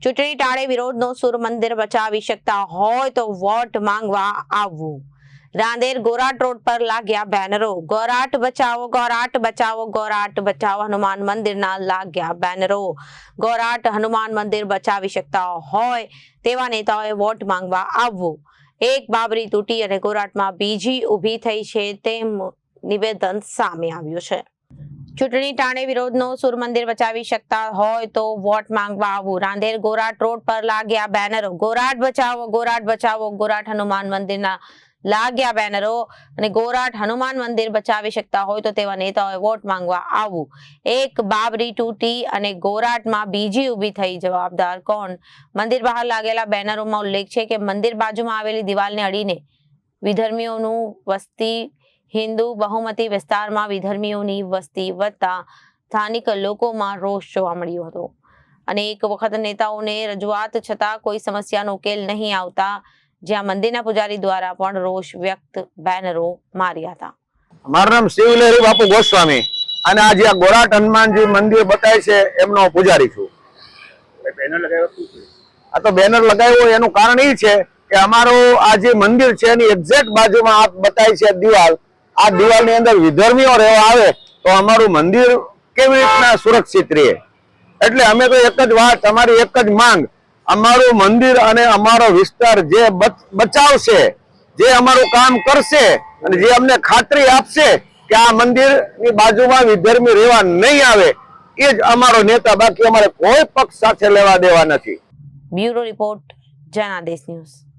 ચૂંટણી ટાળે વિરોધનો સુર, મંદિર બચાવી શકતા હોય તો વોટ માંગવા આવવું. રાંદેર ગોરાટ રોડ પર લાગ્યા બેનરો. ગોરાટ બચાવો, ગોરાટ બચાવો, ગોરાટ બચાવો હનુમાન મંદિરના લાગ્યા બેનરો. ગોરાટ હનુમાન મંદિર બચાવી શકતા હોય તેવા નેતાઓએ વોટ માંગવા આવવું. એક બાબરી તૂટી અને ગોરાટમાં બીજી ઊભી થઈ છે તેમ નિવેદન સામે આવ્યું છે. ચૂંટણી ટાણે વિરોધનો સુર, મંદિર બચાવી શકતા હોય તો વોટ માંગવા આવવું. રાંદેર ગોરાટ રોડ પર લાગ્યા બેનરો. ગોરાટ બચાવો, ગોરાટ બચાવો, ગોરાટ હનુમાન મંદિરના લાગ્યા બેનરો અને ગોરાટ હનુમાન મંદિર બચાવી શકતા હોય તો તેવા નેતાઓએ વોટ માંગવા આવવું. એક બાબરી તૂટી અને ગોરાટમાં બીજી ઊભી થઈ, જવાબદાર કોણ? મંદિર બહાર લાગેલા બેનરોમાં ઉલ્લેખ છે કે મંદિર બાજુમાં આવેલી દિવાલને અડીને વિધર્મીઓનું વસ્તી, હિન્દુ બહુમતી વિસ્તારમાં વિધર્મીઓની વસ્તી વધતા સ્થાનિક લોકોમાં રોષ જોવા મળ્યો હતો અને એક વખત નેતાઓને રજૂઆત છતાં કોઈ સમસ્યાનો ઉકેલ નહીં આવતા જ્યાં મંદિરના પૂજારી દ્વારા પણ રોષ વ્યક્ત બેનરો માર્યા હતા. મારું નામ શિવલહેરી બાપુ ગોસ્વામી અને આજે આ ગોરાટ હનુમાનજી મંદિર બતાય છે એમનો પૂજારી છું. આ તો બેનર લગાવ્યું એનું કારણ એ છે કે અમારું આ જે મંદિર છે એની એક્ઝેક્ટ બાજુમાં આ બતાય છે દિવાલ. આ દિવાલની અંદર વિધર્મીઓ રહેવા આવે તો અમારું મંદિર કેવી રીતના સુરક્ષિત રહે? એટલે અમે તો એક જ વાત, અમારી એક જ માંગ, અમારું મંદિર અને અમારો વિસ્તાર જે બચાવશે, જે અમારું કામ કરશે અને જે અમને ખાતરી આપશે કે આ મંદિરની બાજુમાં વિધર્મી રહેવા નહીં આવે, એ જ અમારો નેતા. બાકી અમારે કોઈ પક્ષ સાથે લેવા દેવા નથી. Bureau report, Janadesh news.